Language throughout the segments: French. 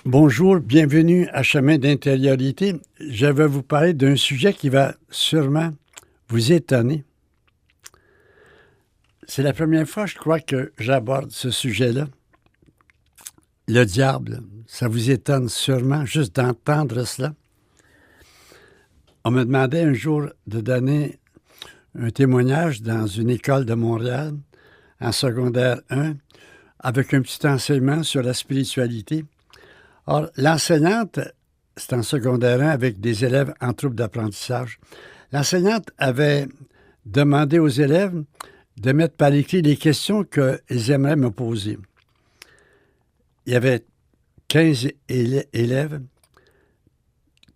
Bonjour, bienvenue à Chemin d'intériorité. Je vais vous parler d'un sujet qui va sûrement vous étonner. C'est la première fois, je crois, que j'aborde ce sujet-là. Le diable, ça vous étonne sûrement juste d'entendre cela. On me demandait un jour de donner un témoignage dans une école de Montréal, en secondaire 1, avec un petit enseignement sur la spiritualité. Or, l'enseignante, c'est en secondaire 1 avec des élèves en trouble d'apprentissage. L'enseignante avait demandé aux élèves de mettre par écrit les questions qu'ils aimeraient me poser. Il y avait 15 élèves.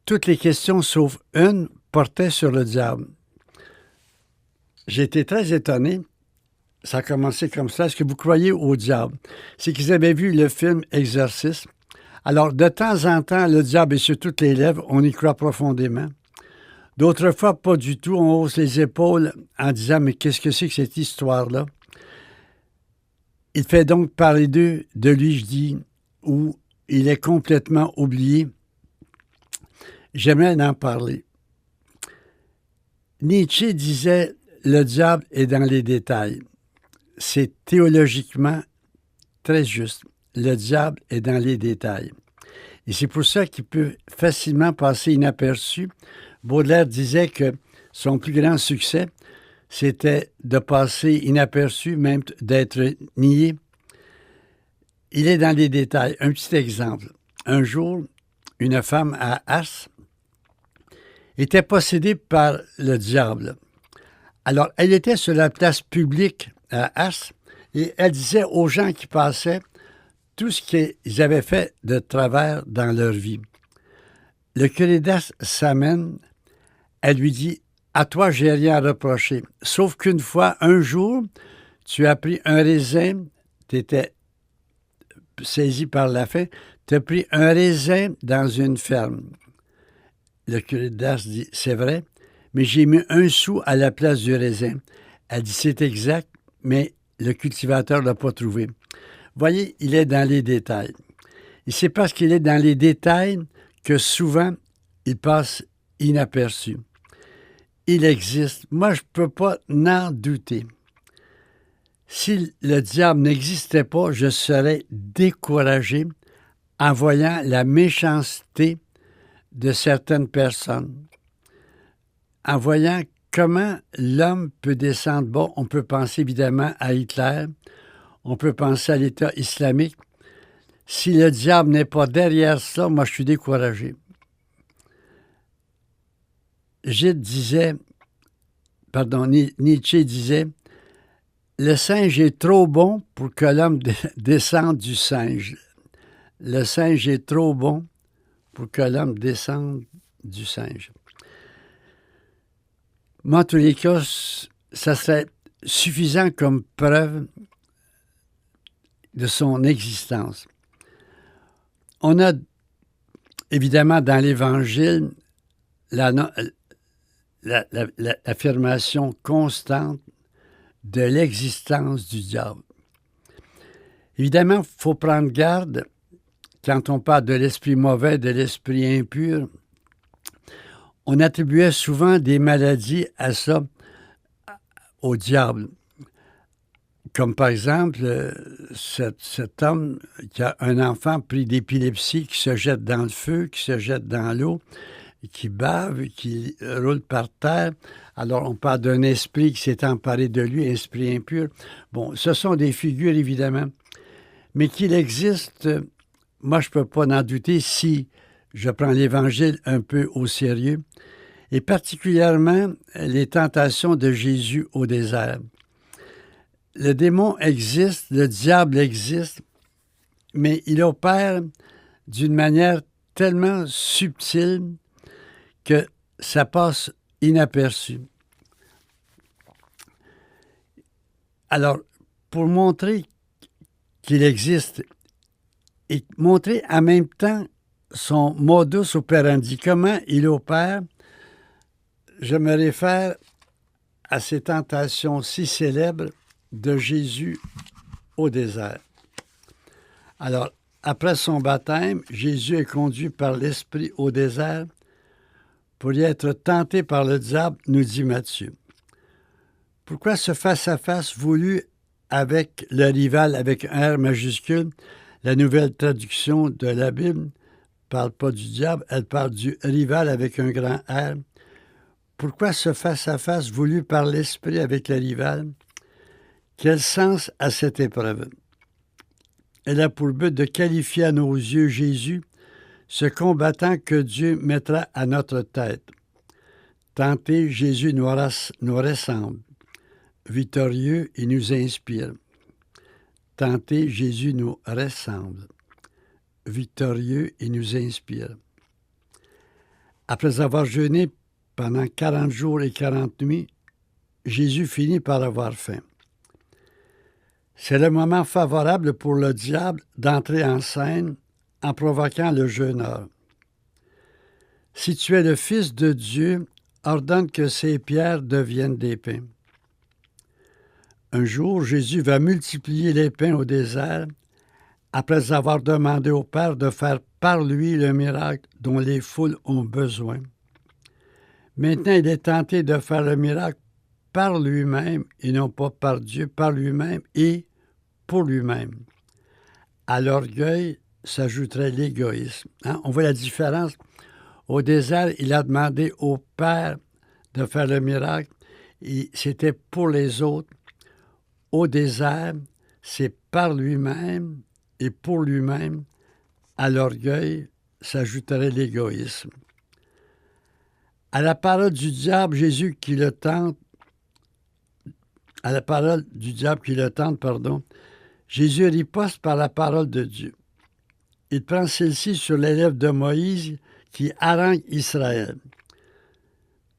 Toutes les questions, sauf une, portaient sur le diable. J'ai été très étonné. Ça a commencé comme ça. Est-ce que vous croyez au diable? C'est qu'ils avaient vu le film Exorciste. Alors, de temps en temps, le diable est sur toutes les lèvres, on y croit profondément. D'autres fois, pas du tout, on hausse les épaules en disant « Mais qu'est-ce que c'est que cette histoire-là? » Il fait donc parler d'eux, de lui, je dis, où il est complètement oublié. J'aimerais en parler. Nietzsche disait « Le diable est dans les détails ». C'est théologiquement très juste. Le diable est dans les détails. Et c'est pour ça qu'il peut facilement passer inaperçu. Baudelaire disait que son plus grand succès, c'était de passer inaperçu, même d'être nié. Il est dans les détails. Un petit exemple. Un jour, une femme à Ars était possédée par le diable. Alors, elle était sur la place publique à Ars et elle disait aux gens qui passaient tout ce qu'ils avaient fait de travers dans leur vie. Le curé d'Ars s'amène, elle lui dit « À toi, j'ai rien à reprocher. Sauf qu'une fois, un jour, tu as pris un raisin, tu étais saisi par la faim, tu as pris un raisin dans une ferme. » Le curé d'Ars dit « C'est vrai, mais j'ai mis 1 sou à la place du raisin. » Elle dit « C'est exact, mais le cultivateur ne l'a pas trouvé. » Voyez, il est dans les détails. Et c'est parce qu'il est dans les détails que souvent, il passe inaperçu. Il existe. Moi, je ne peux pas n'en douter. Si le diable n'existait pas, je serais découragé en voyant la méchanceté de certaines personnes, en voyant comment l'homme peut descendre bas. On peut penser évidemment à Hitler, on peut penser à l'État islamique. Si le diable n'est pas derrière ça, moi, je suis découragé. Nietzsche disait, le singe est trop bon pour que l'homme descende du singe. Le singe est trop bon pour que l'homme descende du singe. Moi, en tous les cas, ça serait suffisant comme preuve de son existence. On a évidemment dans l'Évangile l'affirmation constante de l'existence du diable. Évidemment, il faut prendre garde quand on parle de l'esprit mauvais, de l'esprit impur. On attribuait souvent des maladies à ça, au diable. Comme par exemple, cet homme qui a un enfant pris d'épilepsie, qui se jette dans le feu, qui se jette dans l'eau, qui bave, qui roule par terre. Alors, on parle d'un esprit qui s'est emparé de lui, esprit impur. Bon, ce sont des figures, évidemment. Mais qu'il existe, moi, je ne peux pas en douter si je prends l'Évangile un peu au sérieux, et particulièrement les tentations de Jésus au désert. Le démon existe, le diable existe, mais il opère d'une manière tellement subtile que ça passe inaperçu. Alors, pour montrer qu'il existe et montrer en même temps son modus operandi, comment il opère, je me réfère à ces tentations si célèbres de Jésus au désert. Alors, après son baptême, Jésus est conduit par l'Esprit au désert pour y être tenté par le diable, nous dit Matthieu. Pourquoi ce face-à-face voulu avec le rival, avec un R majuscule? La nouvelle traduction de la Bible ne parle pas du diable, elle parle du rival avec un grand R. Pourquoi ce face-à-face voulu par l'Esprit avec le rival? Quel sens a cette épreuve? Elle a pour but de qualifier à nos yeux Jésus, ce combattant que Dieu mettra à notre tête. Tenté, Jésus nous ressemble. Victorieux, il nous inspire. Tenté, Jésus nous ressemble. Victorieux, il nous inspire. Après avoir jeûné pendant 40 jours et 40 nuits, Jésus finit par avoir faim. C'est le moment favorable pour le diable d'entrer en scène en provoquant le jeûneur. Si tu es le Fils de Dieu, ordonne que ces pierres deviennent des pains. Un jour, Jésus va multiplier les pains au désert après avoir demandé au Père de faire par lui le miracle dont les foules ont besoin. Maintenant, il est tenté de faire le miracle par lui-même et non pas par Dieu, par lui-même et pour lui-même. À l'orgueil s'ajouterait l'égoïsme. On voit la différence. Au désert, il a demandé au Père de faire le miracle et c'était pour les autres. Au désert, c'est par lui-même et pour lui-même. À l'orgueil s'ajouterait l'égoïsme. À la parole du diable, Jésus riposte par la parole de Dieu. Il prend celle-ci sur les lèvres de Moïse qui harangue Israël.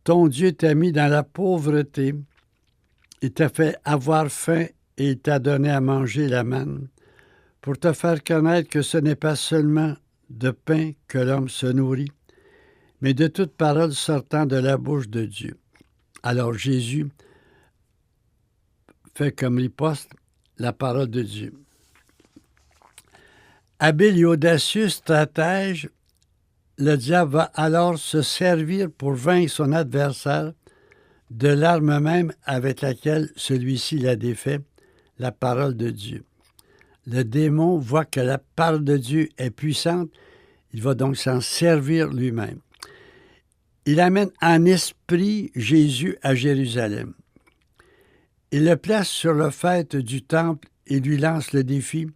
Ton Dieu t'a mis dans la pauvreté, il t'a fait avoir faim et il t'a donné à manger la manne, pour te faire connaître que ce n'est pas seulement de pain que l'homme se nourrit, mais de toute parole sortant de la bouche de Dieu. Alors Jésus fait comme riposte la parole de Dieu. Habile et audacieux stratège, le diable va alors se servir pour vaincre son adversaire de l'arme même avec laquelle celui-ci l'a défait, la parole de Dieu. Le démon voit que la parole de Dieu est puissante, il va donc s'en servir lui-même. Il amène en esprit Jésus à Jérusalem. Il le place sur le faîte du temple et lui lance le défi.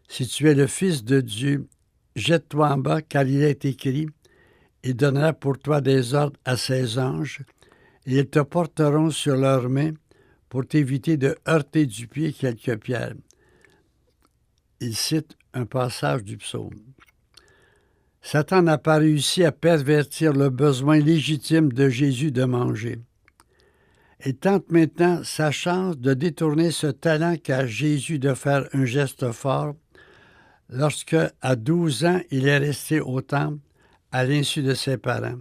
Si tu es le Fils de Dieu, jette-toi en bas, car il est écrit, il donnera pour toi des ordres à ses anges, et ils te porteront sur leurs mains pour t'éviter de heurter du pied quelques pierres. Il cite un passage du psaume. Satan n'a pas réussi à pervertir le besoin légitime de Jésus de manger. Il tente maintenant sa chance de détourner ce talent qu'a Jésus de faire un geste fort lorsque, à 12 ans, il est resté au temple à l'insu de ses parents.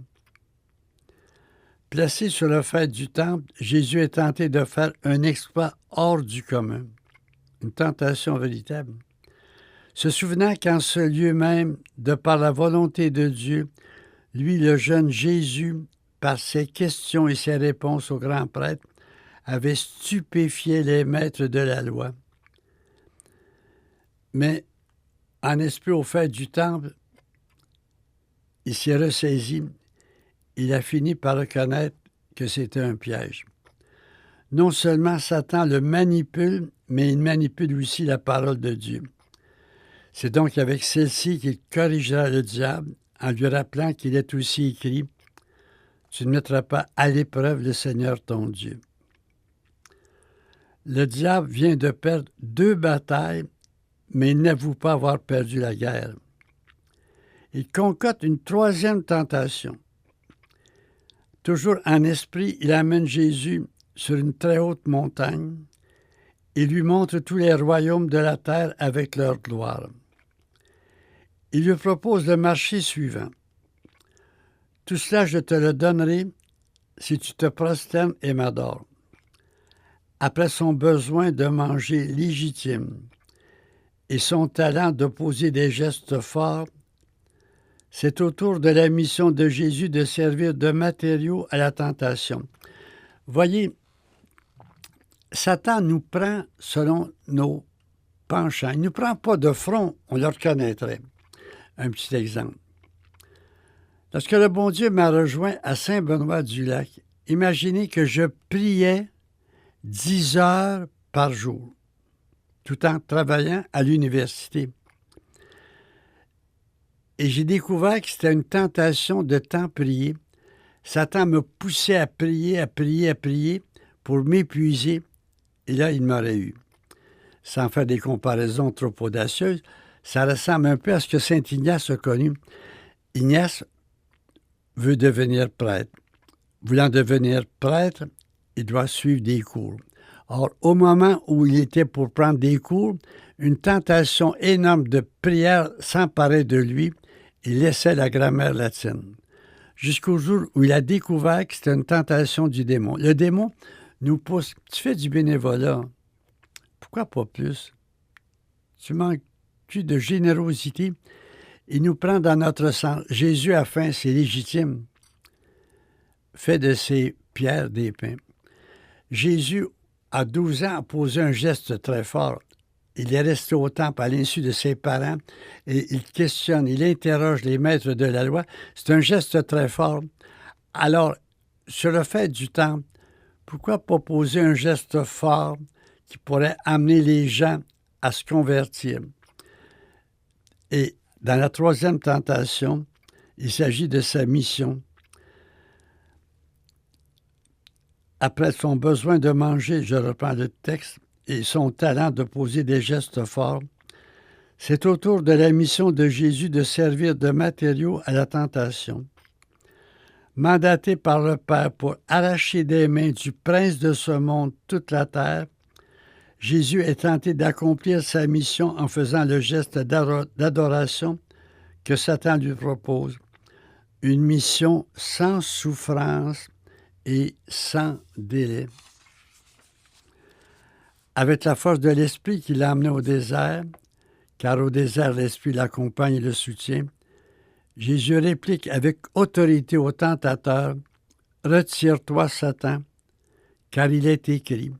Placé sur le faîte du temple, Jésus est tenté de faire un exploit hors du commun, une tentation véritable. Se souvenant qu'en ce lieu même, de par la volonté de Dieu, lui, le jeune Jésus, par ses questions et ses réponses au grand prêtre, avait stupéfié les maîtres de la loi. Mais en esprit au fait du temple, il s'est ressaisi. Il a fini par reconnaître que c'était un piège. Non seulement Satan le manipule, mais il manipule aussi la parole de Dieu. C'est donc avec celle-ci qu'il corrigera le diable en lui rappelant qu'il est aussi écrit « Tu ne mettras pas à l'épreuve le Seigneur ton Dieu ». Le diable vient de perdre 2 batailles, mais il n'avoue pas avoir perdu la guerre. Il concocte une 3e tentation. Toujours en esprit, il amène Jésus sur une très haute montagne et lui montre tous les royaumes de la terre avec leur gloire. Il lui propose le marché suivant. « Tout cela, je te le donnerai si tu te prosternes et m'adores. » Après son besoin de manger légitime, et son talent de poser des gestes forts, c'est autour de la mission de Jésus de servir de matériau à la tentation. Voyez, Satan nous prend selon nos penchants. Il ne nous prend pas de front, on le reconnaîtrait. Un petit exemple. Lorsque le bon Dieu m'a rejoint à Saint-Benoît-du-Lac, imaginez que je priais 10 heures par jour, tout en travaillant à l'université. Et j'ai découvert que c'était une tentation de tant prier. Satan me poussait à prier pour m'épuiser. Et là, il m'aurait eu. Sans faire des comparaisons trop audacieuses, ça ressemble un peu à ce que saint Ignace a connu. Ignace veut devenir prêtre. Voulant devenir prêtre, il doit suivre des cours. Or, au moment où il était pour prendre des cours, une tentation énorme de prière s'emparait de lui. Il laissait la grammaire latine. Jusqu'au jour où il a découvert que c'était une tentation du démon. Le démon nous pousse. Tu fais du bénévolat. Pourquoi pas plus? Tu manques-tu de générosité? Il nous prend dans notre sang. Jésus a faim, c'est légitime. Fait de ces pierres des pains. Jésus, à 12 ans, a posé un geste très fort. Il est resté au temple à l'insu de ses parents et il questionne, il interroge les maîtres de la loi. C'est un geste très fort. Alors, sur le fait du temple, pourquoi pas poser un geste fort qui pourrait amener les gens à se convertir? Et dans la troisième tentation, il s'agit de sa mission. Après son besoin de manger, je reprends le texte, et son talent de poser des gestes forts, c'est autour de la mission de Jésus de servir de matériau à la tentation. Mandaté par le Père pour arracher des mains du prince de ce monde toute la terre, Jésus est tenté d'accomplir sa mission en faisant le geste d'adoration que Satan lui propose. Une mission sans souffrance et sans délai. Avec la force de l'Esprit qui l'a amené au désert, car au désert l'Esprit l'accompagne et le soutient, Jésus réplique avec autorité au tentateur, « Retire-toi, Satan, car il est écrit,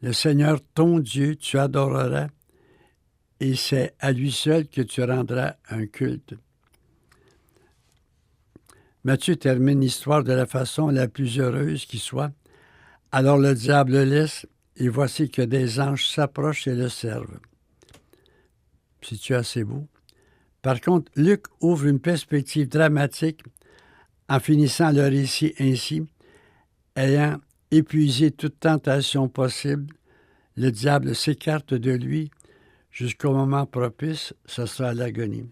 le Seigneur ton Dieu tu adoreras, et c'est à lui seul que tu rendras un culte. » Matthieu termine l'histoire de la façon la plus heureuse qui soit. Alors le diable le laisse, et voici que des anges s'approchent et le servent. C'est-tu assez beau? Par contre, Luc ouvre une perspective dramatique en finissant le récit ainsi. Ayant épuisé toute tentation possible, le diable s'écarte de lui jusqu'au moment propice, ce sera l'agonie.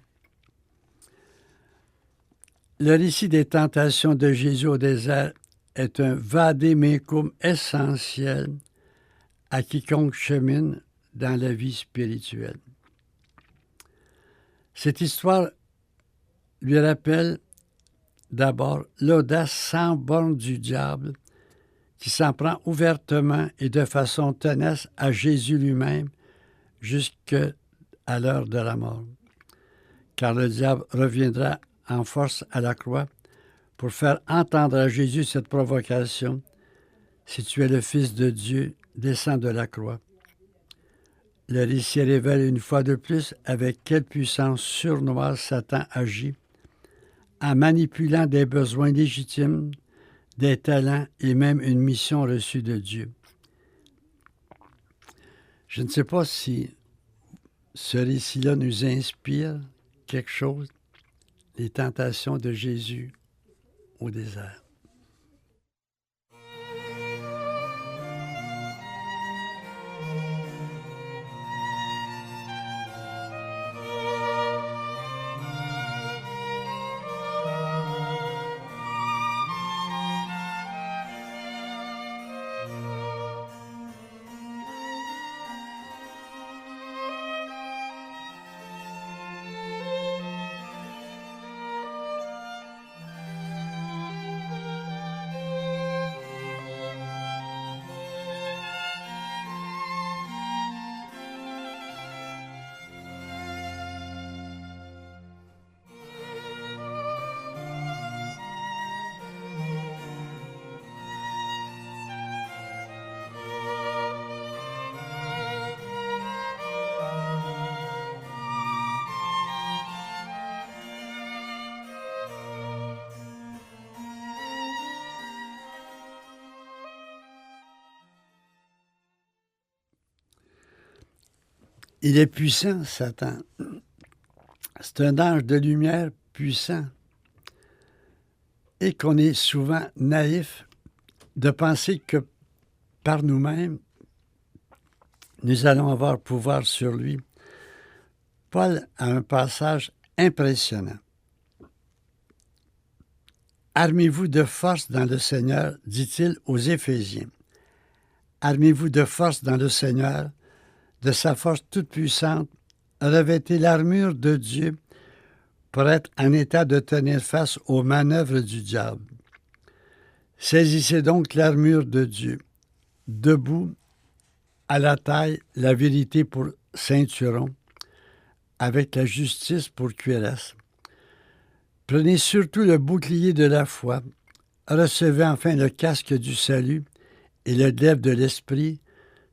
Le récit des tentations de Jésus au désert est un vade-mecum essentiel à quiconque chemine dans la vie spirituelle. Cette histoire lui rappelle d'abord l'audace sans borne du diable qui s'en prend ouvertement et de façon tenace à Jésus lui-même jusqu'à l'heure de la mort. Car le diable reviendra en force à la croix pour faire entendre à Jésus cette provocation. Si tu es le Fils de Dieu, descends de la croix. Le récit révèle une fois de plus avec quelle puissance sournoise Satan agit en manipulant des besoins légitimes, des talents et même une mission reçue de Dieu. Je ne sais pas si ce récit-là nous inspire quelque chose, les tentations de Jésus au désert. Il est puissant, Satan. C'est un ange de lumière puissant. Et qu'on est souvent naïf de penser que par nous-mêmes, nous allons avoir pouvoir sur lui. Paul a un passage impressionnant. Armez-vous de force dans le Seigneur, dit-il aux Éphésiens. Armez-vous de force dans le Seigneur, de sa force toute puissante, revêtez l'armure de Dieu pour être en état de tenir face aux manœuvres du diable. Saisissez donc l'armure de Dieu, debout, à la taille, la vérité pour ceinturon, avec la justice pour cuirasse. Prenez surtout le bouclier de la foi, recevez enfin le casque du salut et le glaive de l'esprit,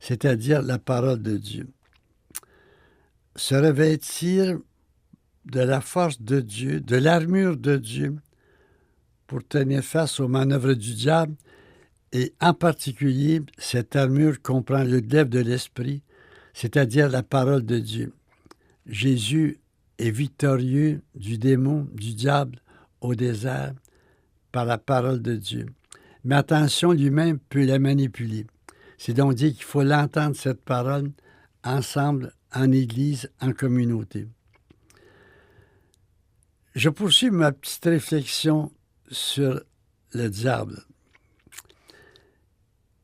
c'est-à-dire la parole de Dieu. Se revêtir de la force de Dieu, de l'armure de Dieu, pour tenir face aux manœuvres du diable, et en particulier, cette armure comprend le glaive de l'esprit, c'est-à-dire la parole de Dieu. Jésus est victorieux du démon, du diable, au désert, par la parole de Dieu. Mais attention, lui-même peut la manipuler. C'est donc dit qu'il faut l'entendre, cette parole, ensemble, en Église, en communauté. Je poursuis ma petite réflexion sur le diable.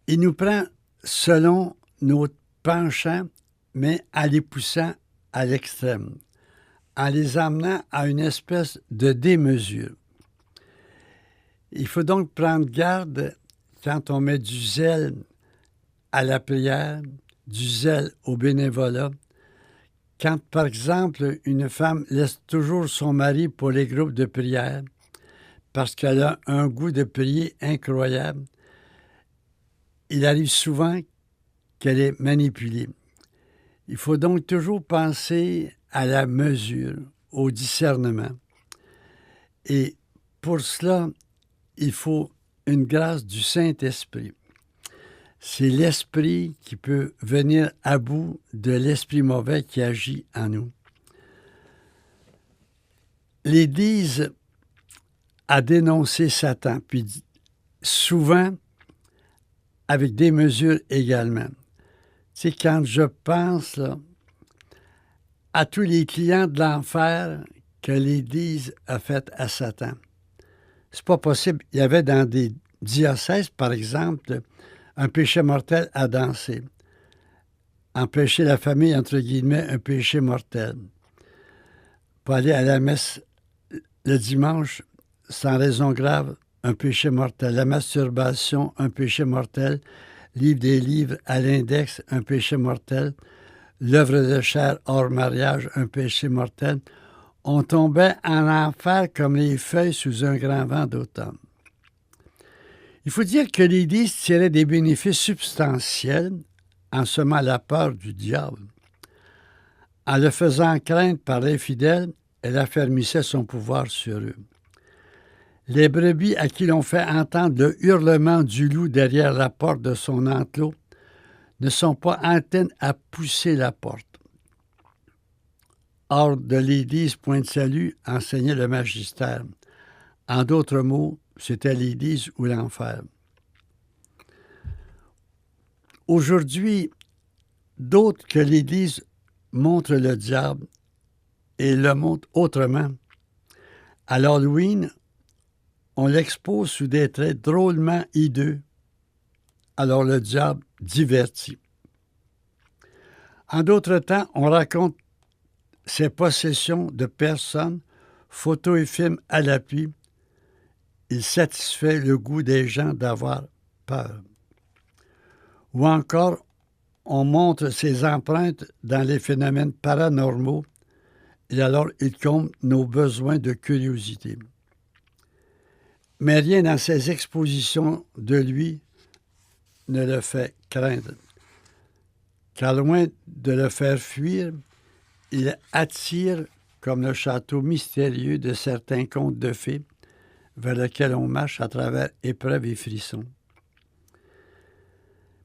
Il nous prend selon nos penchants, mais en les poussant à l'extrême, en les amenant à une espèce de démesure. Il faut donc prendre garde quand on met du zèle à la prière, du zèle au bénévolat. Quand, par exemple, une femme laisse toujours son mari pour les groupes de prière parce qu'elle a un goût de prier incroyable, il arrive souvent qu'elle est manipulée. Il faut donc toujours penser à la mesure, au discernement. Et pour cela, il faut une grâce du Saint-Esprit. C'est l'Esprit qui peut venir à bout de l'esprit mauvais qui agit en nous. L'Église a dénoncé Satan, puis souvent avec des mesures également. Tu sais, quand je pense là, à tous les clients de l'enfer que l'Église a fait à Satan, c'est pas possible. Il y avait dans des diocèses, par exemple, un péché mortel à danser. Empêcher la famille, entre guillemets, un péché mortel. Pas aller à la messe le dimanche sans raison grave, un péché mortel. La masturbation, un péché mortel. Livre des livres à l'index, un péché mortel. L'œuvre de chair hors mariage, un péché mortel. On tombait en enfer comme les feuilles sous un grand vent d'automne. Il faut dire que l'Église tirait des bénéfices substantiels en semant la peur du diable. En le faisant craindre par les fidèles, elle affermissait son pouvoir sur eux. Les brebis à qui l'on fait entendre le hurlement du loup derrière la porte de son enclos ne sont pas enclines à pousser la porte. Hors de l'Église, point de salut, enseignait le magistère. En d'autres mots, c'était l'Église ou l'enfer. Aujourd'hui, d'autres que l'Église montrent le diable et le montrent autrement. À l'Halloween, on l'expose sous des traits drôlement hideux. Alors le diable divertit. En d'autres temps, on raconte ses possessions de personnes, photos et films à l'appui. Il satisfait le goût des gens d'avoir peur. Ou encore, on montre ses empreintes dans les phénomènes paranormaux et alors il comble nos besoins de curiosité. Mais rien dans ces expositions de lui ne le fait craindre. Car loin de le faire fuir, il attire comme le château mystérieux de certains contes de fées vers lequel on marche à travers épreuves et frissons.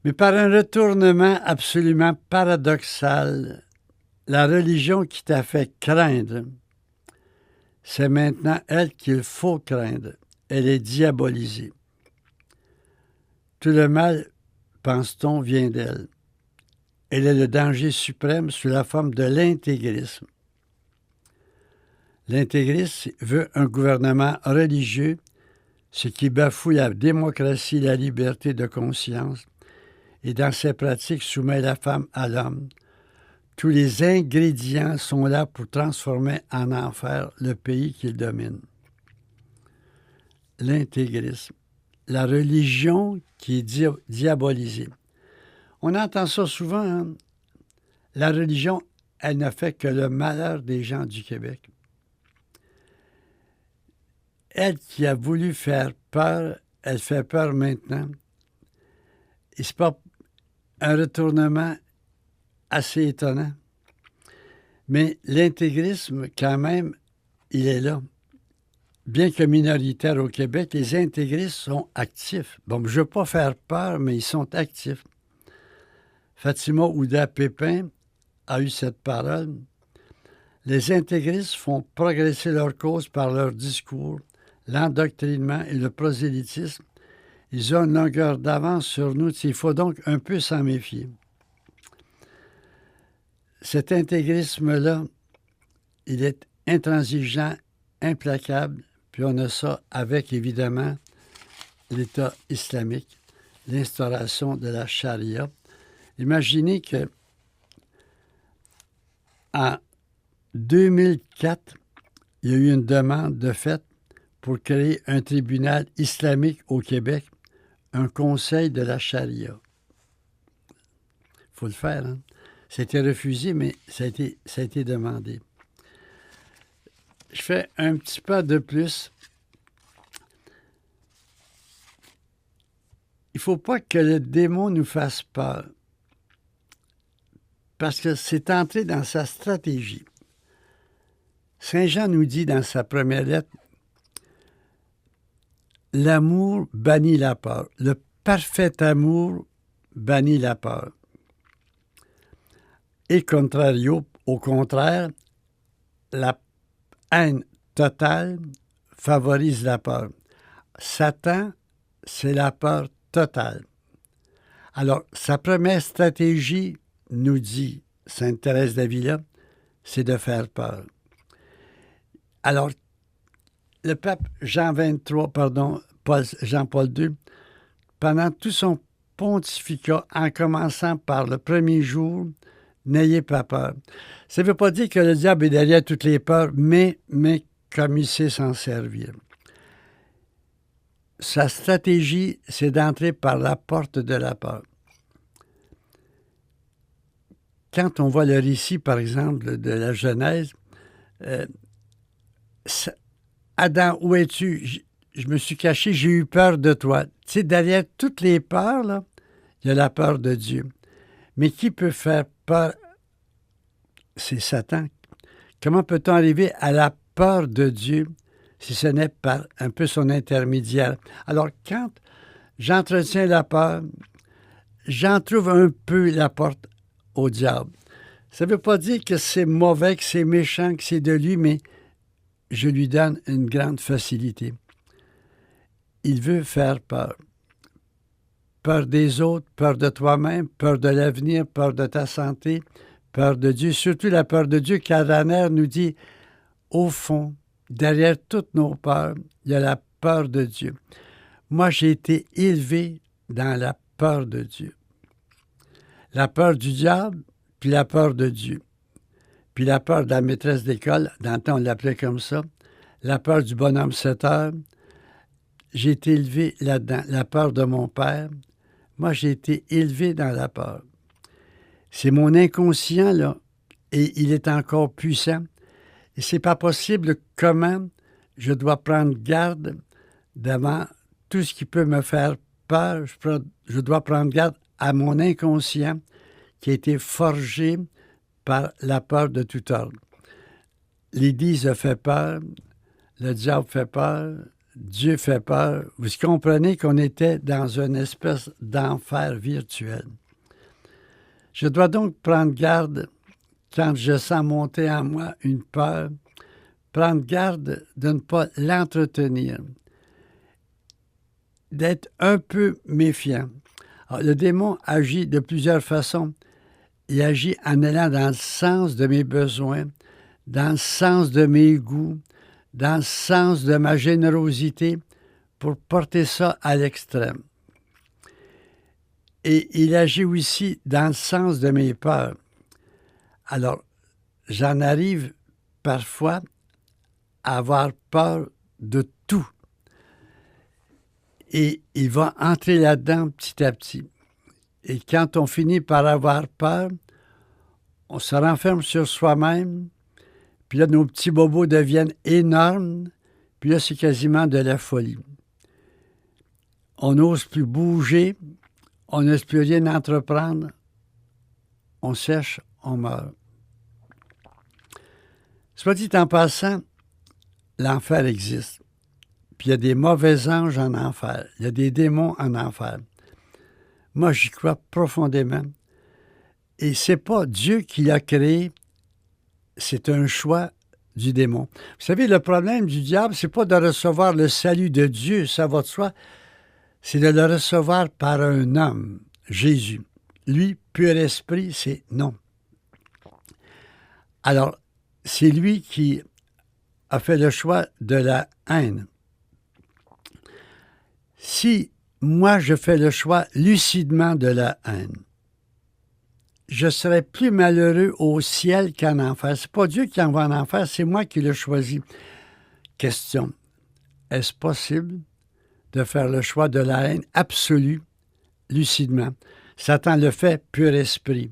Mais par un retournement absolument paradoxal La religion qui t'a fait craindre, c'est maintenant elle qu'il faut craindre. Elle est diabolisée. Tout le mal, pense-t-on, vient d'elle. Elle est le danger suprême sous la forme de l'intégrisme. L'intégrisme veut un gouvernement religieux, ce qui bafoue la démocratie et la liberté de conscience, et dans ses pratiques soumet la femme à l'homme. Tous les ingrédients sont là pour transformer en enfer le pays qu'il domine. L'intégrisme, la religion qui est diabolisée. On entend ça souvent, hein? La religion, elle ne fait que le malheur des gens du Québec. Elle qui a voulu faire peur, elle fait peur maintenant. Et c'est pas un retournement assez étonnant. Mais l'intégrisme, quand même, il est là. Bien que minoritaire au Québec, les intégristes sont actifs. Bon, je ne veux pas faire peur, mais ils sont actifs. Fatima Ouda-Pépin a eu cette parole. Les intégristes font progresser leur cause par leur discours, l'endoctrinement et le prosélytisme. Ils ont une longueur d'avance sur nous, il faut donc un peu s'en méfier. Cet intégrisme-là, il est intransigeant, implacable, puis on a ça avec, évidemment, l'État islamique, l'instauration de la charia. Imaginez que en 2004, il y a eu une demande de fait pour créer un tribunal islamique au Québec, un conseil de la charia. Il faut le faire, hein? C'était refusé, mais ça a été demandé. Je fais un petit pas de plus. Il ne faut pas que le démon nous fasse peur, parce que c'est entré dans sa stratégie. Saint Jean nous dit dans sa première lettre, « L'amour bannit la peur. Le parfait amour bannit la peur. » Et contrario, au contraire, la haine totale favorise la peur. Satan, c'est la peur totale. Alors, sa première stratégie, nous dit Sainte Thérèse d'Avila, c'est de faire peur. Alors, le pape Jean-Paul II, pendant tout son pontificat, en commençant par le premier jour, n'ayez pas peur. Ça ne veut pas dire que le diable est derrière toutes les peurs, mais comme il sait s'en servir. Sa stratégie, c'est d'entrer par la porte de la peur. Quand on voit le récit, par exemple, de la Genèse, Adam, où es-tu? Je me suis caché, j'ai eu peur de toi. Tu sais, derrière toutes les peurs, là, il y a la peur de Dieu. Mais qui peut faire peur? C'est Satan. Comment peut-on arriver à la peur de Dieu si ce n'est par un peu son intermédiaire? Alors, quand j'entretiens la peur, j'en trouve un peu la porte au diable. Ça ne veut pas dire que c'est mauvais, que c'est méchant, que c'est de lui, mais je lui donne une grande facilité. Il veut faire peur. Peur des autres, peur de toi-même, peur de l'avenir, peur de ta santé, peur de Dieu, surtout la peur de Dieu, car Raner nous dit, au fond, derrière toutes nos peurs, il y a la peur de Dieu. Moi, j'ai été élevé dans la peur de Dieu. La peur du diable, puis la peur de Dieu. Puis la peur de la maîtresse d'école, dans le temps on l'appelait comme ça, la peur du bonhomme 7 heures. J'ai été élevé là-dedans, la peur de mon père. Moi, j'ai été élevé dans la peur. C'est mon inconscient, là, et il est encore puissant. Et c'est pas possible comment je dois prendre garde devant tout ce qui peut me faire peur. Je dois prendre garde à mon inconscient qui a été forgé par la peur de tout ordre. L'Église a fait peur, le diable fait peur, Dieu fait peur. Vous comprenez qu'on était dans une espèce d'enfer virtuel. Je dois donc prendre garde quand je sens monter en moi une peur, prendre garde de ne pas l'entretenir, d'être un peu méfiant. Alors, le démon agit de plusieurs façons. Il agit en allant dans le sens de mes besoins, dans le sens de mes goûts, dans le sens de ma générosité, pour porter ça à l'extrême. Et il agit aussi dans le sens de mes peurs. Alors, j'en arrive parfois à avoir peur de tout. Et il va entrer là-dedans petit à petit. Et quand on finit par avoir peur, on se renferme sur soi-même, puis là, nos petits bobos deviennent énormes, puis là, c'est quasiment de la folie. On n'ose plus bouger, on n'ose plus rien entreprendre, on sèche, on meurt. Soit dit en passant, l'enfer existe. Puis il y a des mauvais anges en enfer. Il y a des démons en enfer. Moi, j'y crois profondément. Et c'est pas Dieu qui l'a créé, c'est un choix du démon. Vous savez, le problème du diable, c'est pas de recevoir le salut de Dieu, ça va de soi, c'est de le recevoir par un homme, Jésus. Lui, pur esprit, c'est non. Alors, c'est lui qui a fait le choix de la haine. Si moi, je fais le choix lucidement de la haine, je serai plus malheureux au ciel qu'en enfer. C'est pas Dieu qui envoie en enfer, c'est moi qui l'ai choisi. Question, est-ce possible de faire le choix de la haine absolue, lucidement? Satan le fait, pur esprit.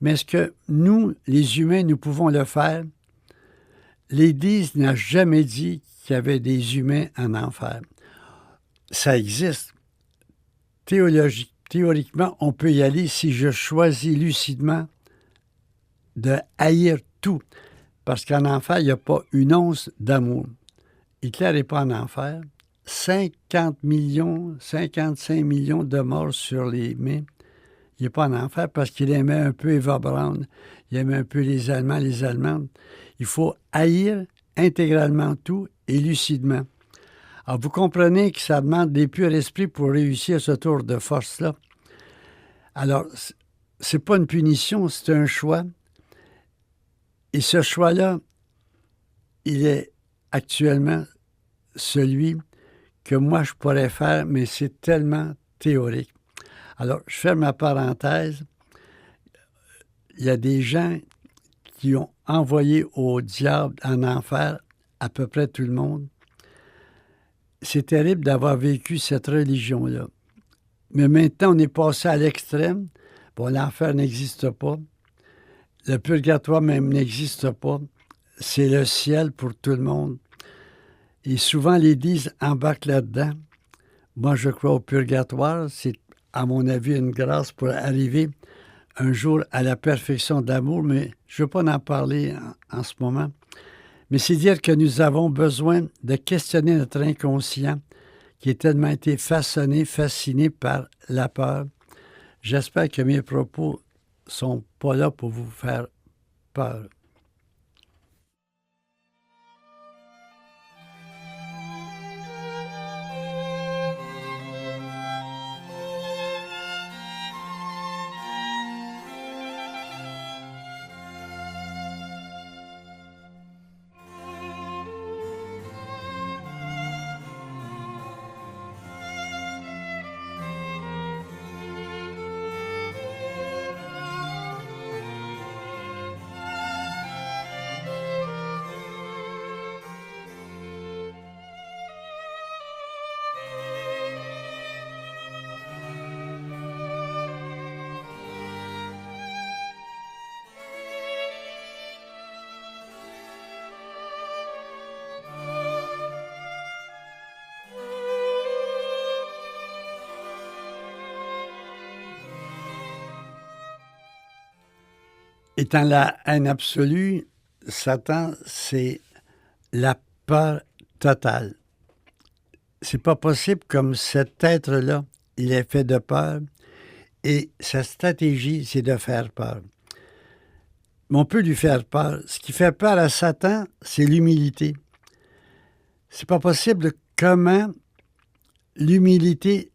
Mais est-ce que nous, les humains, nous pouvons le faire? L'Église n'a jamais dit qu'il y avait des humains en enfer. Ça existe. Théoriquement, on peut y aller si je choisis lucidement de haïr tout. Parce qu'en enfer, il n'y a pas une once d'amour. Hitler n'est pas en enfer. 50 millions, 55 millions de morts sur les mains. Il n'est pas en enfer parce qu'il aimait un peu Eva Braun. Il aimait un peu les Allemands, les Allemandes. Il faut haïr intégralement tout et lucidement. Alors, vous comprenez que ça demande des purs esprits pour réussir ce tour de force-là. Alors, c'est pas une punition, c'est un choix. Et ce choix-là, il est actuellement celui que moi, je pourrais faire, mais c'est tellement théorique. Alors, je ferme ma parenthèse. Il y a des gens qui ont envoyé au diable en enfer à peu près tout le monde. C'est terrible d'avoir vécu cette religion-là. Mais maintenant, on est passé à l'extrême. Bon, l'enfer n'existe pas. Le purgatoire même n'existe pas. C'est le ciel pour tout le monde. Et souvent, l'Église embarque là-dedans. Moi, je crois au purgatoire. C'est, à mon avis, une grâce pour arriver un jour à la perfection d'amour, mais je ne veux pas en parler en ce moment. Mais c'est dire que nous avons besoin de questionner notre inconscient qui a tellement été façonné, fasciné par la peur. J'espère que mes propos ne sont pas là pour vous faire peur. Étant la haine absolue, Satan, c'est la peur totale. C'est pas possible comme cet être-là, il est fait de peur et sa stratégie, c'est de faire peur. mais on peut lui faire peur. Ce qui fait peur à Satan, c'est l'humilité. C'est pas possible comment l'humilité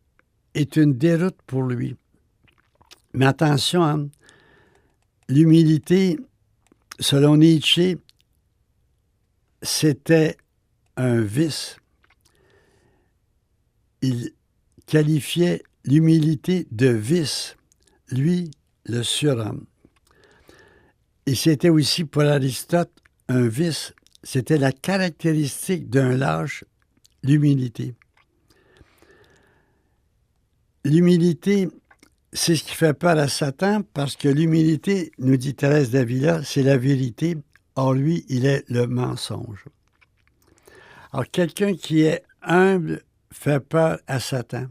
est une déroute pour lui. Mais attention, hein, l'humilité, selon Nietzsche, c'était un vice. Il qualifiait l'humilité de vice, lui, le surhomme. Et c'était aussi pour Aristote un vice, c'était la caractéristique d'un lâche, l'humilité. L'humilité, c'est ce qui fait peur à Satan, parce que l'humilité, nous dit Thérèse d'Avila, c'est la vérité. Or, lui, il est le mensonge. Alors, quelqu'un qui est humble fait peur à Satan,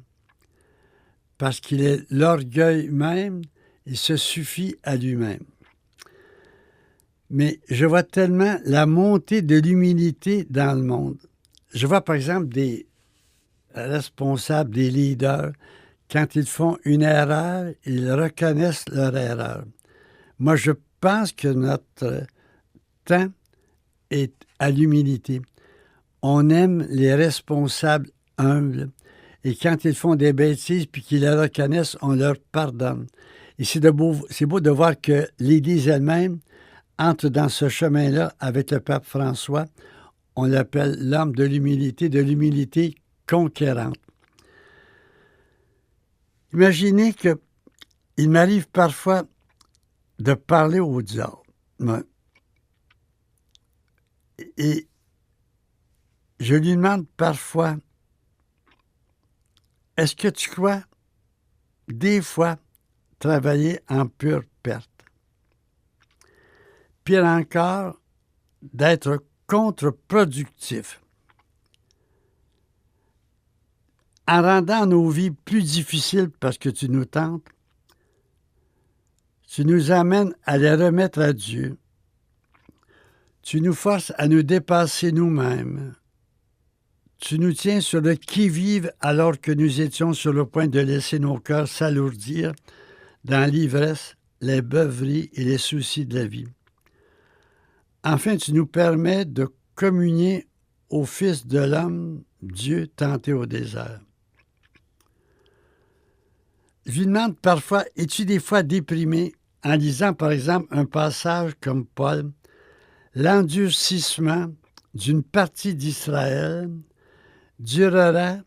parce qu'il est l'orgueil même, il se suffit à lui-même. Mais je vois tellement la montée de l'humilité dans le monde. Je vois, par exemple, des responsables, des leaders, quand ils font une erreur, ils reconnaissent leur erreur. Moi, je pense que notre temps est à l'humilité. On aime les responsables humbles. Et quand ils font des bêtises puis qu'ils les reconnaissent, on leur pardonne. Et c'est beau de voir que l'Église elle-même entre dans ce chemin-là avec le pape François. On l'appelle l'homme de l'humilité conquérante. Imaginez qu'il m'arrive parfois de parler au diable. Et je lui demande parfois, est-ce que tu crois, des fois, travailler en pure perte? Pire encore, d'être contre-productif. En rendant nos vies plus difficiles parce que tu nous tentes, tu nous amènes à les remettre à Dieu. Tu nous forces à nous dépasser nous-mêmes. Tu nous tiens sur le qui-vive alors que nous étions sur le point de laisser nos cœurs s'alourdir dans l'ivresse, les beuveries et les soucis de la vie. Enfin, tu nous permets de communier au Fils de l'homme, Dieu tenté au désert. Je lui demande parfois, es-tu des fois déprimé en lisant par exemple un passage comme Paul, l'endurcissement d'une partie d'Israël durera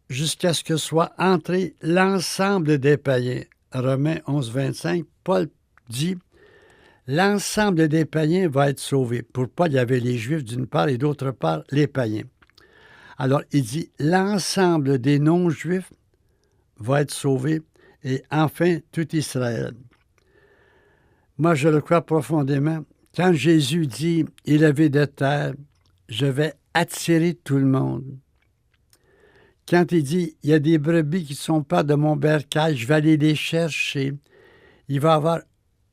jusqu'à ce que soit entré l'ensemble des païens. Romains 11, 25, Paul dit, l'ensemble des païens va être sauvé. Pour Paul, il y avait les Juifs d'une part et d'autre part les païens. Alors, il dit, l'ensemble des non-Juifs va être sauvé et enfin tout Israël. Moi, je le crois profondément. Quand Jésus dit, élevé de terre, je vais attirer tout le monde. Quand il dit, il y a des brebis qui ne sont pas de mon bercail, je vais aller les chercher. Il va y avoir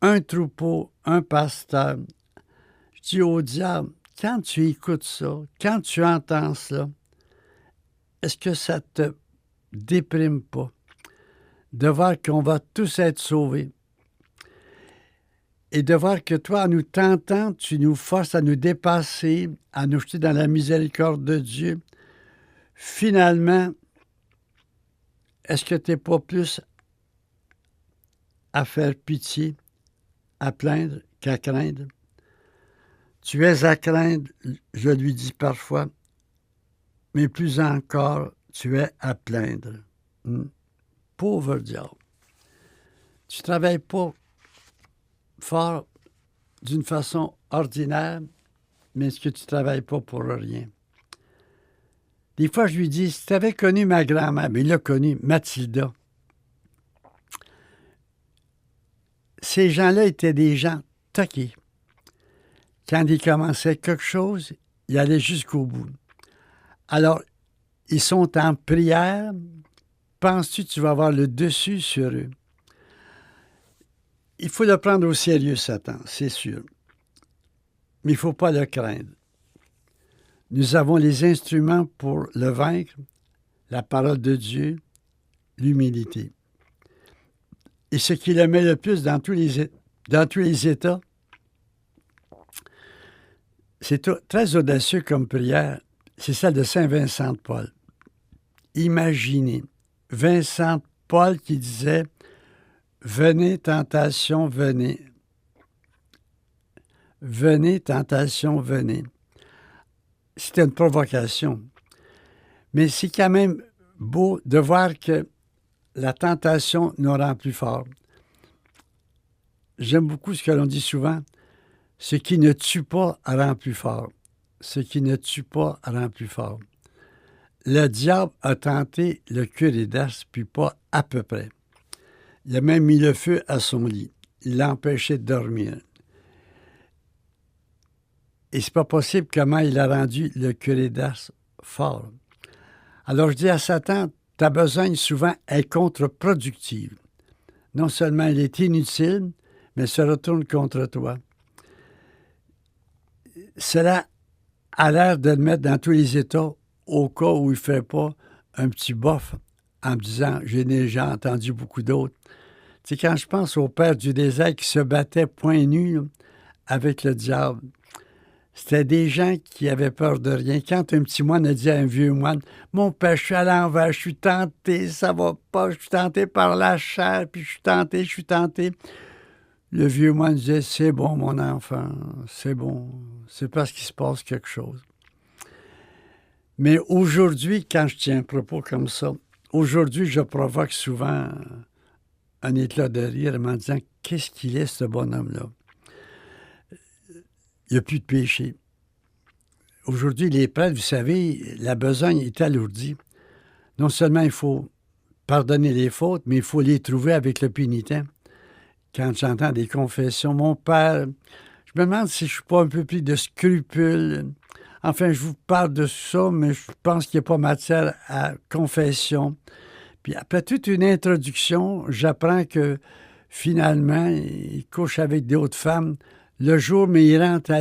un troupeau, un pasteur. Je dis au diable, quand tu écoutes ça, quand tu entends ça, est-ce que ça te déprime pas de voir qu'on va tous être sauvés et de voir que toi, en nous tentant, tu nous forces à nous dépasser, à nous jeter dans la miséricorde de Dieu. Finalement, est-ce que tu n'es pas plus à faire pitié, à plaindre qu'à craindre? Tu es à craindre, je lui dis parfois, mais plus encore, tu es à plaindre. Pauvre diable. Tu ne travailles pas fort d'une façon ordinaire, mais est-ce que tu ne travailles pas pour rien? Des fois, je lui dis, si tu avais connu ma grand-mère, mais il l'a connue, Mathilda. Ces gens-là étaient des gens toqués. Quand ils commençaient quelque chose, ils allaient jusqu'au bout. Alors, ils sont en prière. Penses-tu que tu vas avoir le dessus sur eux? Il faut le prendre au sérieux, Satan, c'est sûr. Mais il ne faut pas le craindre. Nous avons les instruments pour le vaincre, la parole de Dieu, l'humilité. Et ce qui le met le plus dans tous les états, C'est très audacieux comme prière. C'est celle de Saint Vincent de Paul. Imaginez Vincent de Paul qui disait « Venez, tentation, venez. Venez, tentation, venez. » C'était une provocation. Mais c'est quand même beau de voir que la tentation nous rend plus forts. J'aime beaucoup ce que l'on dit souvent. Ce qui ne tue pas rend plus fort. Ce qui ne tue pas rend plus fort. Le diable a tenté le curé d'Ars, puis pas à peu près. Il a même mis le feu à son lit. Il l'a empêché de dormir. Et c'est pas possible comment il a rendu le curé d'Ars fort. Alors je dis à Satan, ta besogne souvent est contre-productive. Non seulement elle est inutile, mais se retourne contre toi. Cela a l'air de le mettre dans tous les états au cas où il ne ferait pas un petit bof en me disant « j'ai déjà entendu beaucoup d'autres ». Tu sais, quand je pense au père du désert qui se battait point nu avec le diable, c'était des gens qui avaient peur de rien. Quand un petit moine a dit à un vieux moine « Mon père, je suis à l'envers, je suis tenté, ça va pas, je suis tenté par la chair, puis je suis tenté. » Le vieux moine disait « C'est bon, mon enfant, c'est bon, c'est parce qu'il se passe quelque chose. » Mais aujourd'hui, quand je tiens un propos comme ça, aujourd'hui, je provoque souvent un éclat de rire en me disant « Qu'est-ce qu'il est, ce bonhomme-là? » Il n'y a plus de péché. Aujourd'hui, les prêtres, vous savez, la besogne est alourdie. Non seulement il faut pardonner les fautes, mais il faut les trouver avec le pénitent. Quand j'entends des confessions, mon père, je me demande si je ne suis pas un peu pris de scrupules. Enfin, je vous parle de ça, mais je pense qu'il n'y a pas matière à confession. Puis après toute une introduction, j'apprends que finalement, il couche avec d'autres femmes le jour, mais il rentre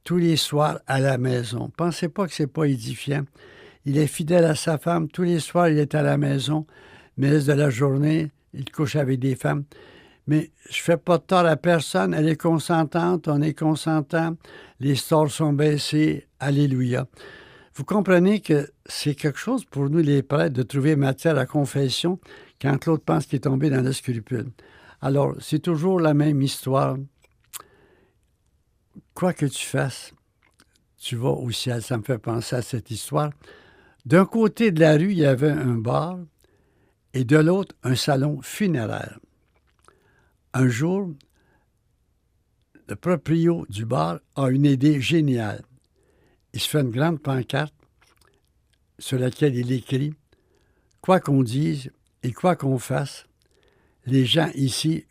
tous les soirs à la maison. Pensez pas que c'est pas édifiant. Il est fidèle à sa femme. Tous les soirs, il est à la maison. Mais le reste de la journée, il couche avec des femmes. Mais je fais pas de tort à personne. Elle est consentante, on est consentant. Les stores sont baissés. Alléluia. Vous comprenez que c'est quelque chose pour nous, les prêtres, de trouver matière à confession quand l'autre pense qu'il est tombé dans le scrupule. Alors, c'est toujours la même histoire. Quoi que tu fasses, tu vas au ciel. Ça me fait penser à cette histoire. D'un côté de la rue, il y avait un bar et de l'autre, un salon funéraire. Un jour, le proprio du bar a une idée géniale. Il se fait une grande pancarte sur laquelle il écrit « Quoi qu'on dise et quoi qu'on fasse, les gens ici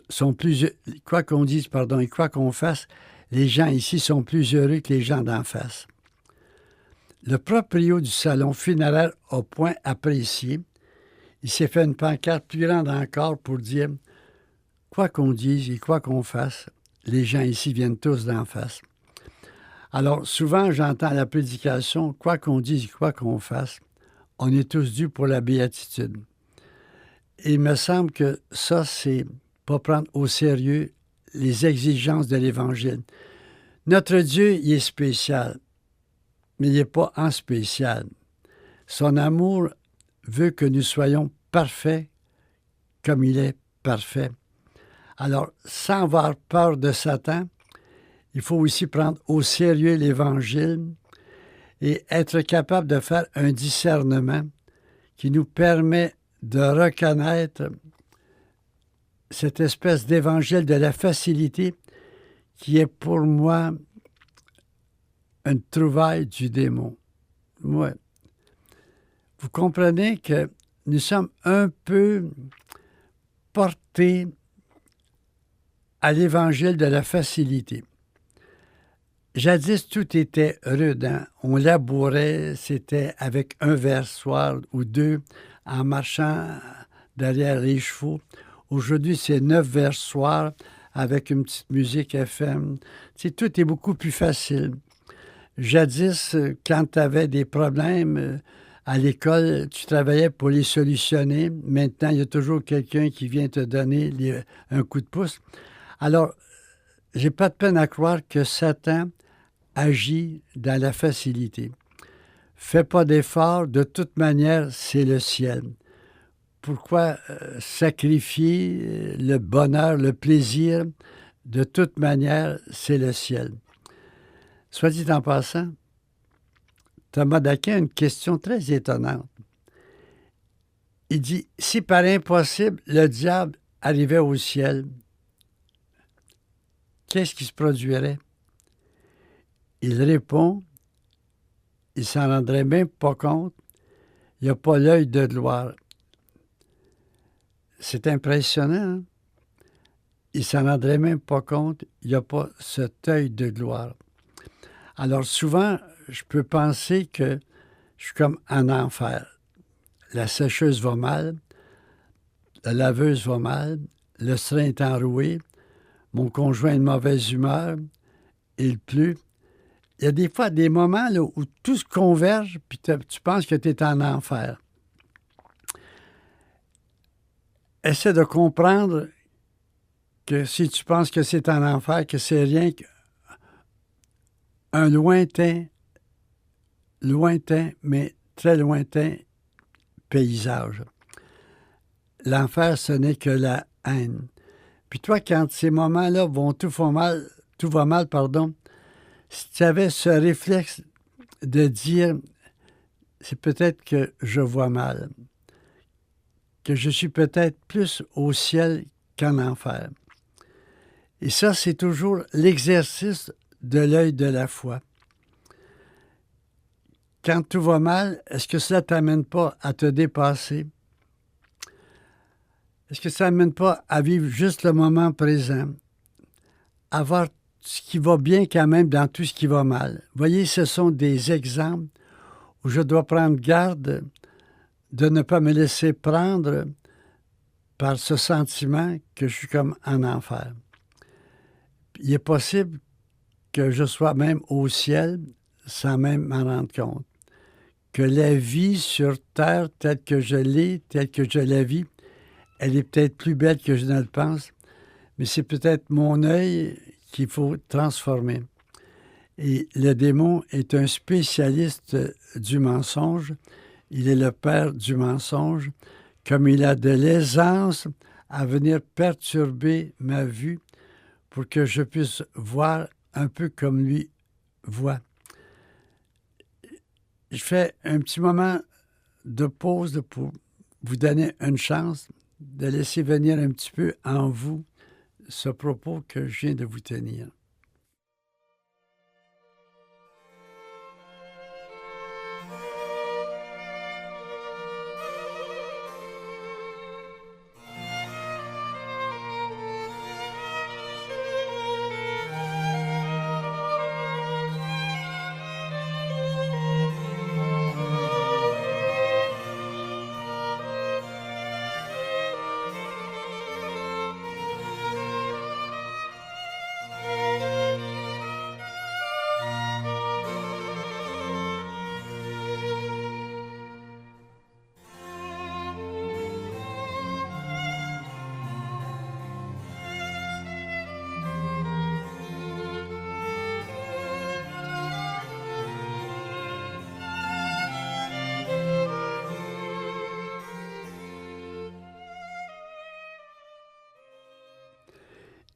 sont plus... Quoi qu'on dise, pardon, et quoi qu'on fasse, les gens ici sont plus heureux que les gens d'en face. » Le proprio du salon funéraire a point apprécié. Il s'est fait une pancarte plus grande encore pour dire « Quoi qu'on dise et quoi qu'on fasse, les gens ici viennent tous d'en face. » Alors, souvent, j'entends la prédication « Quoi qu'on dise et quoi qu'on fasse, on est tous dus pour la béatitude. » Il me semble que ça, c'est pas prendre au sérieux les exigences de l'Évangile. Notre Dieu, il est spécial, mais il n'est pas en spécial. Son amour veut que nous soyons parfaits comme il est parfait. Alors, sans avoir peur de Satan, il faut aussi prendre au sérieux l'Évangile et être capable de faire un discernement qui nous permet de reconnaître cette espèce d'évangile de la facilité qui est pour moi une trouvaille du démon. Ouais. Vous comprenez que nous sommes un peu portés à l'évangile de la facilité. Jadis, tout était rude. Hein? On labourait, c'était avec un versoir ou deux en marchant derrière les chevaux. Aujourd'hui, c'est 9 versoirs avec une petite musique FM. Tu sais, tout est beaucoup plus facile. Jadis, quand tu avais des problèmes à l'école, tu travaillais pour les solutionner. Maintenant, il y a toujours quelqu'un qui vient te donner un coup de pouce. Alors, j'ai pas de peine à croire que Satan agit dans la facilité. Fais pas d'effort, de toute manière, c'est le ciel. Pourquoi sacrifier le bonheur, le plaisir? De toute manière, c'est le ciel. Soit dit en passant, Thomas d'Aquin a une question très étonnante. Il dit, si par impossible, le diable arrivait au ciel, qu'est-ce qui se produirait? Il répond, il s'en rendrait même pas compte, il n'y a pas l'œil de gloire. C'est impressionnant, hein? Il s'en rendrait même pas compte, il n'y a pas cet œil de gloire. Alors souvent, je peux penser que je suis comme en enfer. La sécheuse va mal, la laveuse va mal, le serin est enroué, mon conjoint est de mauvaise humeur, il pleut. Il y a des fois des moments là, où tout se converge, puis tu penses que tu es en enfer. Essaie de comprendre que si tu penses que c'est en enfer, que c'est rien qu'un lointain, mais très lointain paysage. L'enfer, ce n'est que la haine. Puis toi, quand ces moments-là tout va mal, si tu avais ce réflexe de dire, c'est peut-être que je vois mal, que je suis peut-être plus au ciel qu'en enfer. Et ça, c'est toujours l'exercice de l'œil de la foi. Quand tout va mal, est-ce que ça ne t'amène pas à te dépasser? Est-ce que ça n'amène pas à vivre juste le moment présent? À voir ce qui va bien quand même dans tout ce qui va mal. Voyez, ce sont des exemples où je dois prendre garde de ne pas me laisser prendre par ce sentiment que je suis comme en enfer. Il est possible que je sois même au ciel sans même m'en rendre compte. Que la vie sur terre, telle que je l'ai, telle que je la vis, elle est peut-être plus belle que je ne le pense, mais c'est peut-être mon œil qu'il faut transformer. Et le démon est un spécialiste du mensonge. Il est le père du mensonge. Comme il a de l'aisance à venir perturber ma vue pour que je puisse voir un peu comme lui voit. Je fais un petit moment de pause pour vous donner une chance de laisser venir un petit peu en vous ce propos que je viens de vous tenir.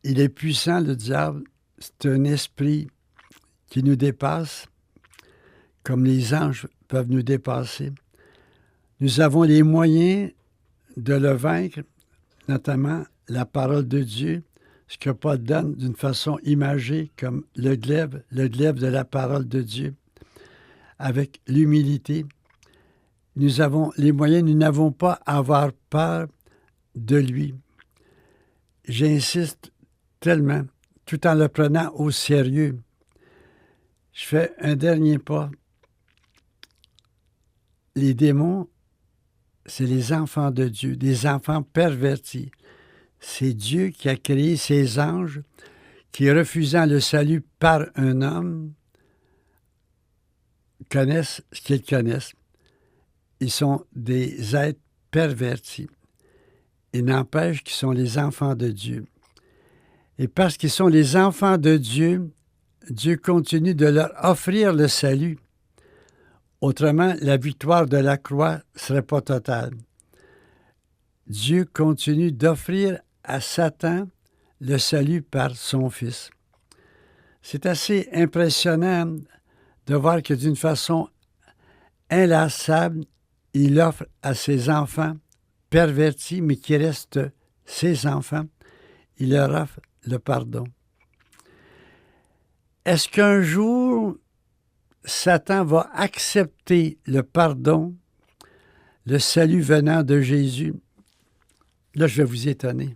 Il est puissant, le diable. C'est un esprit qui nous dépasse, comme les anges peuvent nous dépasser. Nous avons les moyens de le vaincre, notamment la parole de Dieu, ce que Paul donne d'une façon imagée comme le glaive de la parole de Dieu, avec l'humilité. Nous avons les moyens, nous n'avons pas à avoir peur de lui. J'insiste tellement, tout en le prenant au sérieux. Je fais un dernier pas. Les démons, c'est les enfants de Dieu, des enfants pervertis. C'est Dieu qui a créé ces anges qui, refusant le salut par un homme, connaissent ce qu'ils connaissent. Ils sont des êtres pervertis. Il n'empêche qu'ils sont les enfants de Dieu. Et parce qu'ils sont les enfants de Dieu, Dieu continue de leur offrir le salut. Autrement, la victoire de la croix ne serait pas totale. Dieu continue d'offrir à Satan le salut par son Fils. C'est assez impressionnant de voir que d'une façon inlassable, il offre à ses enfants pervertis, mais qui restent ses enfants, il leur offre le pardon. Est-ce qu'un jour, Satan va accepter le pardon, le salut venant de Jésus? Là, je vais vous étonner.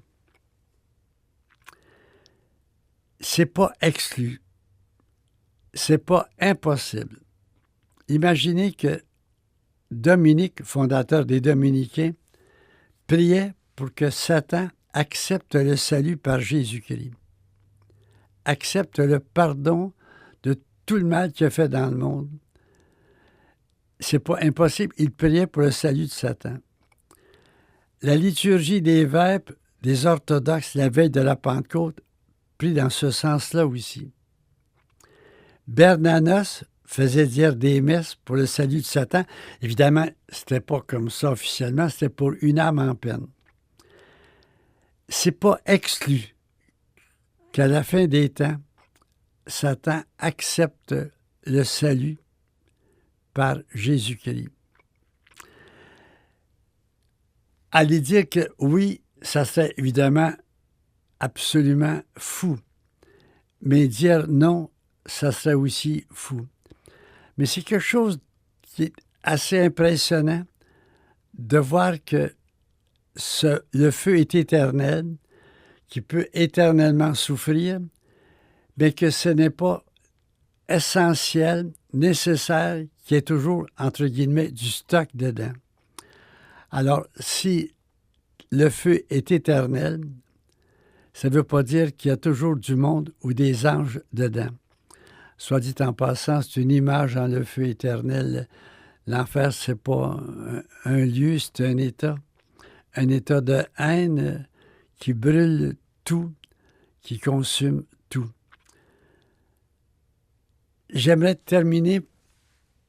C'est pas exclu. C'est pas impossible. Imaginez que Dominique, fondateur des Dominicains, priait pour que Satan accepte le salut par Jésus-Christ. Accepte le pardon de tout le mal qu'il a fait dans le monde. C'est pas impossible. Il priait pour le salut de Satan. La liturgie des vêpres des orthodoxes la veille de la Pentecôte prit dans ce sens-là aussi. Bernanos faisait dire des messes pour le salut de Satan. Évidemment, c'était pas comme ça officiellement, c'était pour une âme en peine. C'est pas exclu qu'à la fin des temps, Satan accepte le salut par Jésus-Christ. Aller dire que oui, ça serait évidemment absolument fou. Mais dire non, ça serait aussi fou. Mais c'est quelque chose qui est assez impressionnant de voir que le feu est éternel, qui peut éternellement souffrir, mais que ce n'est pas essentiel, nécessaire, qu'il y ait toujours, entre guillemets, du stock dedans. Alors, si le feu est éternel, ça ne veut pas dire qu'il y a toujours du monde ou des anges dedans. Soit dit en passant, c'est une image dans le feu éternel. L'enfer, ce n'est pas un lieu, c'est un état de haine qui brûle tout, qui consume tout. J'aimerais terminer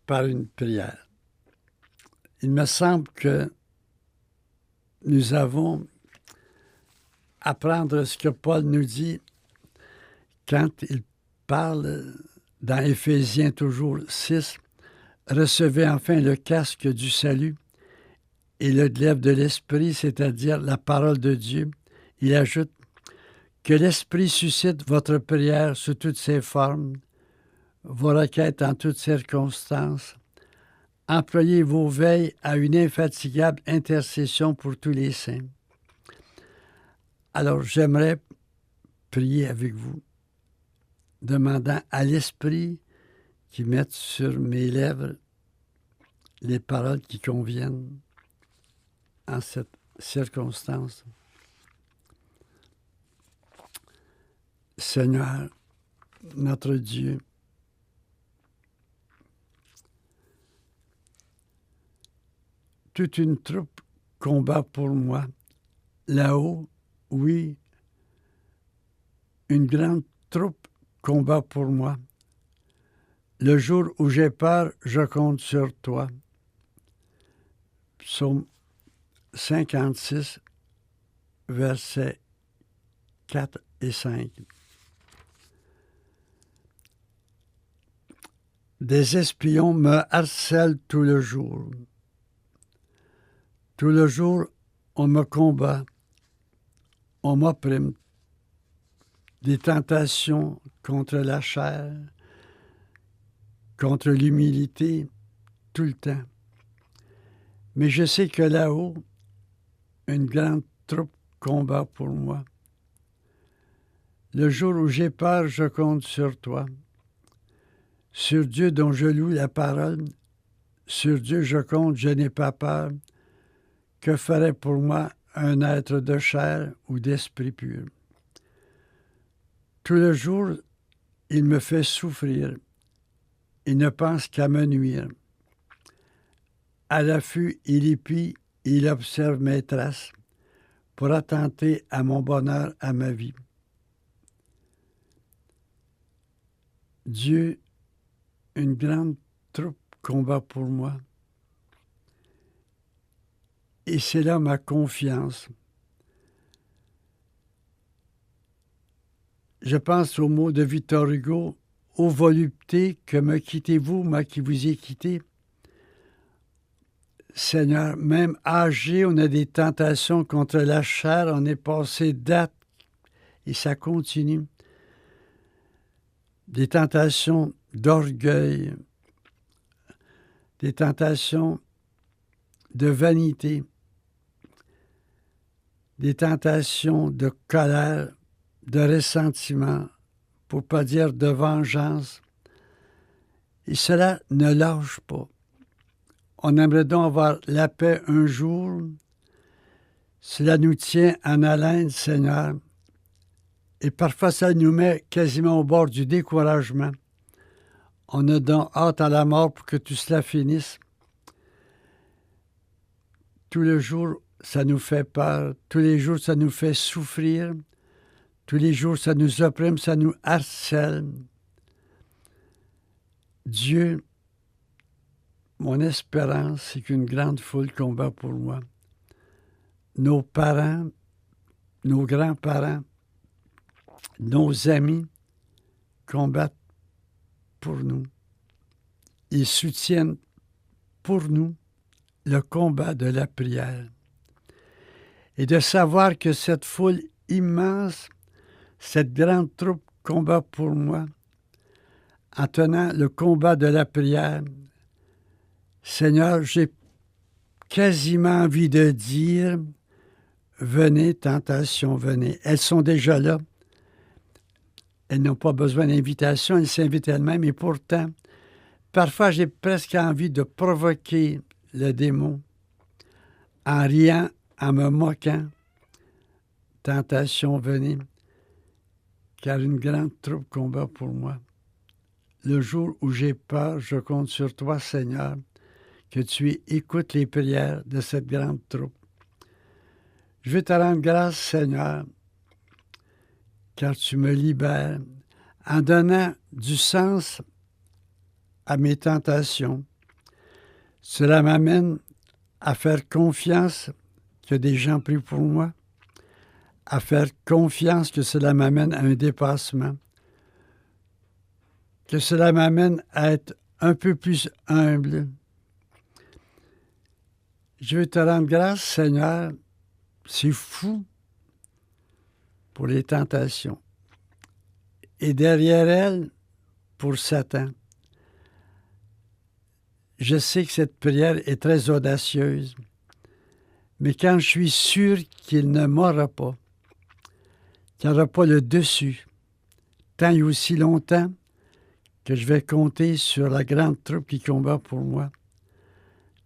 par une prière. Il me semble que nous avons à prendre ce que Paul nous dit quand il parle dans Éphésiens toujours 6, « Recevez enfin le casque du salut et le glaive de l'Esprit, c'est-à-dire la parole de Dieu. » Il ajoute « Que l'Esprit suscite votre prière sous toutes ses formes, vos requêtes en toutes circonstances. Employez vos veilles à une infatigable intercession pour tous les saints. » Alors, j'aimerais prier avec vous, demandant à l'Esprit qu'il mette sur mes lèvres les paroles qui conviennent en cette circonstance. Seigneur, notre Dieu, toute une troupe combat pour moi. Là-haut, oui, une grande troupe combat pour moi. Le jour où j'ai peur, je compte sur toi. Psaume 56, versets 4 et 5. Des espions me harcèlent tout le jour. Tout le jour, on me combat, on m'opprime. Des tentations contre la chair, contre l'humilité, tout le temps. Mais je sais que là-haut, une grande troupe combat pour moi. Le jour où j'ai peur, je compte sur toi. Sur Dieu dont je loue la parole, sur Dieu je compte, je n'ai pas peur. Que ferait pour moi un être de chair ou d'esprit pur? Tout le jour, il me fait souffrir. Il ne pense qu'à me nuire. À l'affût, il épie, il observe mes traces pour attenter à mon bonheur, à ma vie. Dieu, une grande troupe combat pour moi. Et c'est là ma confiance. Je pense au mot de Victor Hugo, « Ô volupté, que me quittez-vous, moi qui vous ai quitté. » Seigneur, même âgé, on a des tentations contre la chair, on est passé date et ça continue. Des tentations d'orgueil, des tentations de vanité, des tentations de colère, de ressentiment, pour ne pas dire de vengeance. Et cela ne lâche pas. On aimerait donc avoir la paix un jour. Cela nous tient en haleine, Seigneur. Et parfois, ça nous met quasiment au bord du découragement. On a donc hâte à la mort pour que tout cela finisse. Tous les jours, ça nous fait peur. Tous les jours, ça nous fait souffrir. Tous les jours, ça nous opprime, ça nous harcèle. Dieu, mon espérance, c'est qu'une grande foule combat pour moi. Nos parents, nos grands-parents, nos amis combattent pour nous. Ils soutiennent pour nous le combat de la prière. Et de savoir que cette foule immense, cette grande troupe combat pour moi, en tenant le combat de la prière, Seigneur, j'ai quasiment envie de dire, venez, tentation, venez. Elles sont déjà là. Elles n'ont pas besoin d'invitation, elles s'invitent elles-mêmes. Et pourtant, parfois, j'ai presque envie de provoquer le démon en riant, en me moquant. Tentation, venez, car une grande troupe combat pour moi. Le jour où j'ai peur, je compte sur toi, Seigneur, que tu écoutes les prières de cette grande troupe. Je veux te rendre grâce, Seigneur, car tu me libères en donnant du sens à mes tentations. Cela m'amène à faire confiance que des gens prient pour moi, à faire confiance que cela m'amène à un dépassement, que cela m'amène à être un peu plus humble. Je veux te rendre grâce, Seigneur, c'est fou pour les tentations. Et derrière elles, pour Satan. Je sais que cette prière est très audacieuse, mais quand je suis sûr qu'il ne m'aura pas, qu'il n'aura pas le dessus, tant et aussi longtemps que je vais compter sur la grande troupe qui combat pour moi,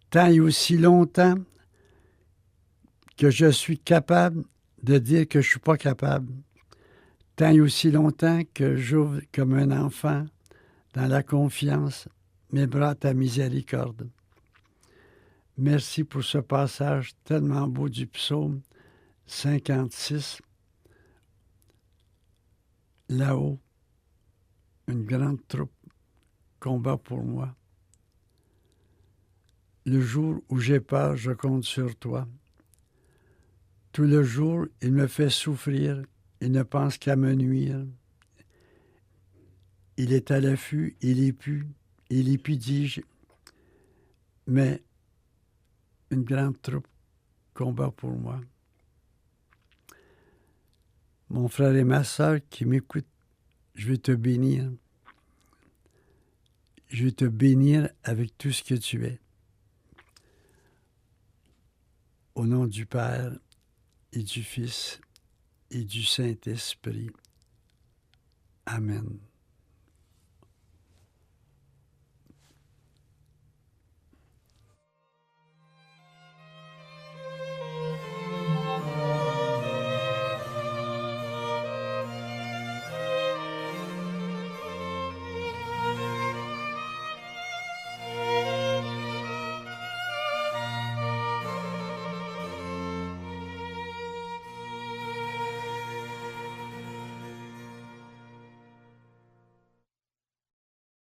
tant et aussi longtemps que je suis capable de dire que je ne suis pas capable, tant et aussi longtemps que j'ouvre comme un enfant dans la confiance mes bras à ta miséricorde. Merci pour ce passage tellement beau du psaume 56. Là-haut, une grande troupe combat pour moi. Le jour où j'ai peur, je compte sur toi. Tout le jour, il me fait souffrir, il ne pense qu'à me nuire. Il est à l'affût, il épie, dis-je, mais une grande troupe combat pour moi. Mon frère et ma sœur qui m'écoutent, je vais te bénir. Je vais te bénir avec tout ce que tu es. Au nom du Père et du Fils et du Saint-Esprit. Amen.